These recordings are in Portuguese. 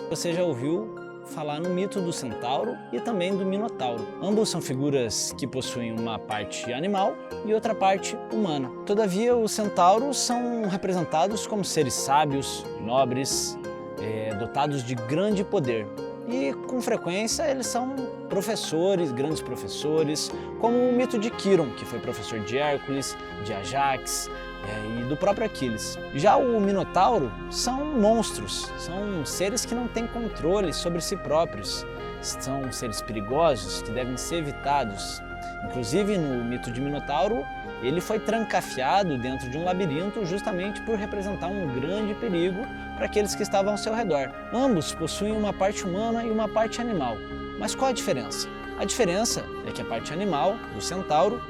Você já ouviu falar no mito do centauro e também do minotauro. Ambos são figuras que possuem uma parte animal e outra parte humana. Todavia, os centauros são representados como seres sábios, nobres, dotados de grande poder. E com frequência eles são professores, grandes professores, como o mito de Quiron, que foi professor de Hércules, de Ajax e do próprio Aquiles. Já o Minotauro são monstros, são seres que não têm controle sobre si próprios, são seres perigosos que devem ser evitados. Inclusive no mito de Minotauro, ele foi trancafiado dentro de um labirinto justamente por representar um grande perigo para aqueles que estavam ao seu redor. Ambos possuem uma parte humana e uma parte animal. Mas qual a diferença? A diferença é que a parte animal do centauro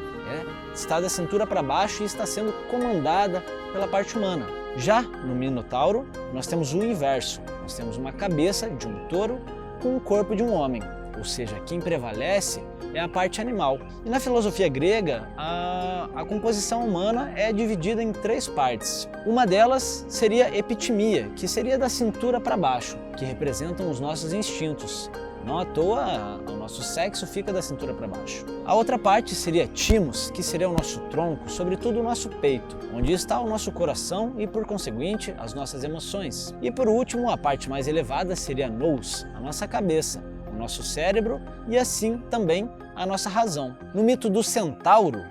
está da cintura para baixo e está sendo comandada pela parte humana. Já no Minotauro, nós temos o inverso. Nós temos uma cabeça de um touro com o corpo de um homem. Ou seja, quem prevalece é a parte animal. E na filosofia grega, a composição humana é dividida em 3 partes. Uma delas seria epitimia, que seria da cintura para baixo, que representam os nossos instintos. Não à toa, o nosso sexo fica da cintura para baixo. A outra parte seria timos, que seria o nosso tronco, sobretudo o nosso peito, onde está o nosso coração e, por conseguinte, as nossas emoções. E por último, a parte mais elevada seria nous, a nossa cabeça, o nosso cérebro e assim também a nossa razão. No mito do centauro,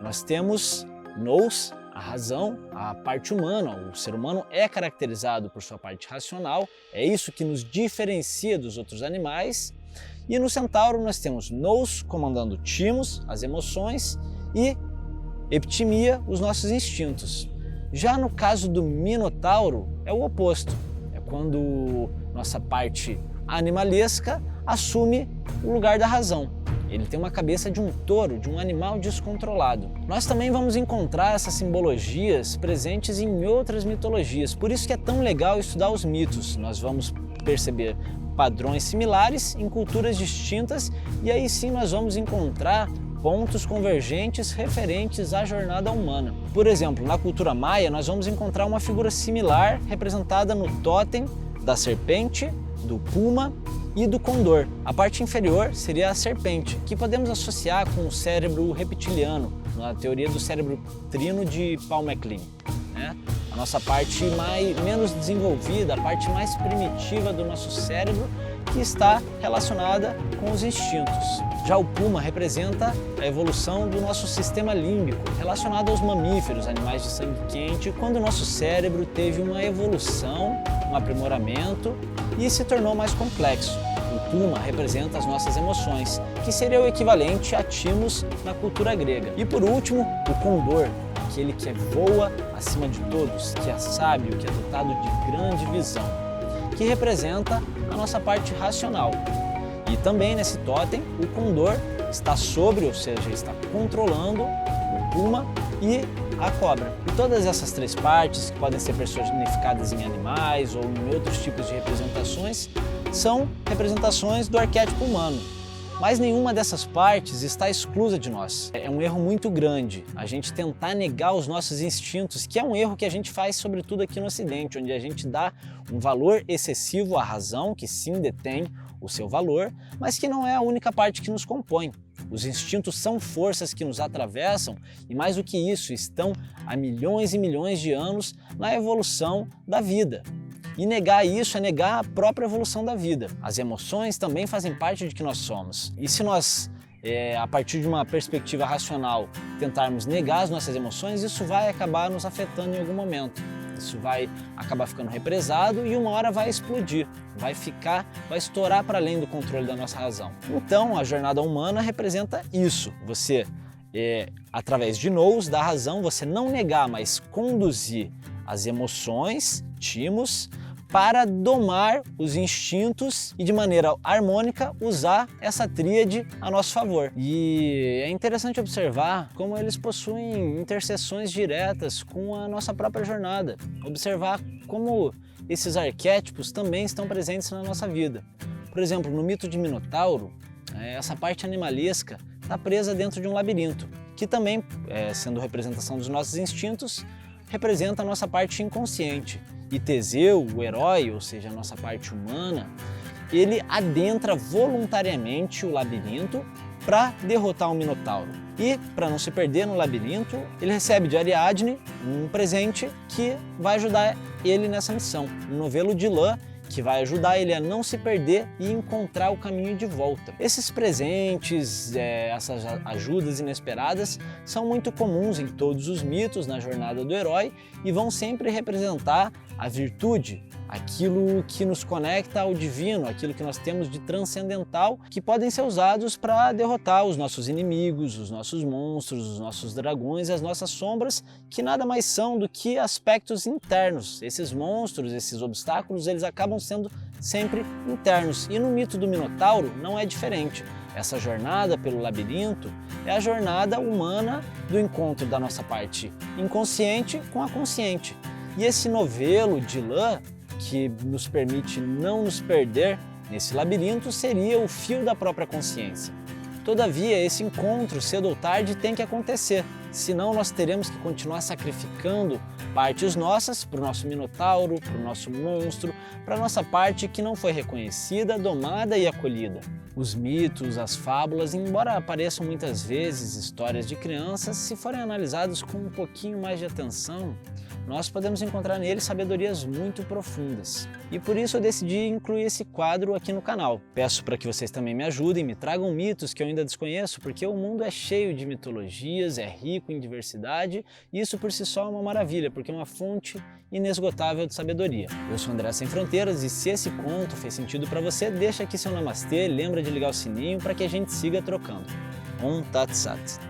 nós temos nous, a razão, a parte humana. O ser humano é caracterizado por sua parte racional, é isso que nos diferencia dos outros animais. E no centauro nós temos nous comandando timos, as emoções, e epitimia, os nossos instintos. Já no caso do minotauro é o oposto, é quando nossa parte animalesca assume o lugar da razão. Ele tem uma cabeça de um touro, de um animal descontrolado. Nós também vamos encontrar essas simbologias presentes em outras mitologias, por isso que é tão legal estudar os mitos. Nós vamos perceber padrões similares em culturas distintas e aí sim nós vamos encontrar pontos convergentes referentes à jornada humana. Por exemplo, na cultura maia nós vamos encontrar uma figura similar representada no tótem da serpente, do puma e do condor. A parte inferior seria a serpente, que podemos associar com o cérebro reptiliano, na teoria do cérebro trino de Paul MacLean. A nossa parte menos desenvolvida, a parte mais primitiva do nosso cérebro, que está relacionada com os instintos. Já o puma representa a evolução do nosso sistema límbico, relacionado aos mamíferos, animais de sangue quente, quando o nosso cérebro teve uma evolução, um aprimoramento e se tornou mais complexo. O puma representa as nossas emoções, que seria o equivalente a timos na cultura grega. E por último, o condor, aquele que voa acima de todos, que é sábio, que é dotado de grande visão, que representa a nossa parte racional. E também nesse tótem, o condor está sobre, ou seja, está controlando o puma e a cobra. E todas essas 3 partes, que podem ser personificadas em animais ou em outros tipos de representações, são representações do arquétipo humano. Mas nenhuma dessas partes está exclusa de nós. É um erro muito grande a gente tentar negar os nossos instintos, que é um erro que a gente faz sobretudo aqui no Ocidente, onde a gente dá um valor excessivo à razão, que sim detém o seu valor, mas que não é a única parte que nos compõe. Os instintos são forças que nos atravessam e, mais do que isso, estão há milhões e milhões de anos na evolução da vida. E negar isso é negar a própria evolução da vida. As emoções também fazem parte de que nós somos. E se nós, a partir de uma perspectiva racional, tentarmos negar as nossas emoções, isso vai acabar nos afetando em algum momento. Isso vai acabar ficando represado e uma hora vai explodir, vai estourar para além do controle da nossa razão. Então, a jornada humana representa isso. Você, através de nous, da razão, você não negar, mas conduzir as emoções, timos, para domar os instintos e de maneira harmônica usar essa tríade a nosso favor. E é interessante observar como eles possuem interseções diretas com a nossa própria jornada. Observar como esses arquétipos também estão presentes na nossa vida. Por exemplo, no mito de Minotauro, essa parte animalesca está presa dentro de um labirinto, que também, sendo representação dos nossos instintos, representa a nossa parte inconsciente. E Teseu, o herói, ou seja, a nossa parte humana, ele adentra voluntariamente o labirinto para derrotar o Minotauro. E, para não se perder no labirinto, ele recebe de Ariadne um presente que vai ajudar ele nessa missão, um novelo de lã que vai ajudar ele a não se perder e encontrar o caminho de volta. Esses presentes, essas ajudas inesperadas, são muito comuns em todos os mitos na jornada do herói e vão sempre representar a virtude, aquilo que nos conecta ao divino, aquilo que nós temos de transcendental, que podem ser usados para derrotar os nossos inimigos, os nossos monstros, os nossos dragões e as nossas sombras, que nada mais são do que aspectos internos. Esses monstros, esses obstáculos, eles acabam sendo sempre internos. E no mito do Minotauro não é diferente. Essa jornada pelo labirinto é a jornada humana do encontro da nossa parte inconsciente com a consciente. E esse novelo de lã, que nos permite não nos perder nesse labirinto, seria o fio da própria consciência. Todavia, esse encontro, cedo ou tarde, tem que acontecer, senão nós teremos que continuar sacrificando partes nossas para o nosso Minotauro, para o nosso monstro, para a nossa parte que não foi reconhecida, domada e acolhida. Os mitos, as fábulas, embora apareçam muitas vezes histórias de crianças, se forem analisados com um pouquinho mais de atenção, nós podemos encontrar neles sabedorias muito profundas. E por isso eu decidi incluir esse quadro aqui no canal. Peço para que vocês também me ajudem, me tragam mitos que eu ainda desconheço, porque o mundo é cheio de mitologias, é rico em diversidade, e isso por si só é uma maravilha, porque é uma fonte inesgotável de sabedoria. Eu sou André Sem Fronteiras e se esse conto fez sentido para você, deixa aqui seu namastê, lembra de ligar o sininho para que a gente siga trocando. Om Tat Sat.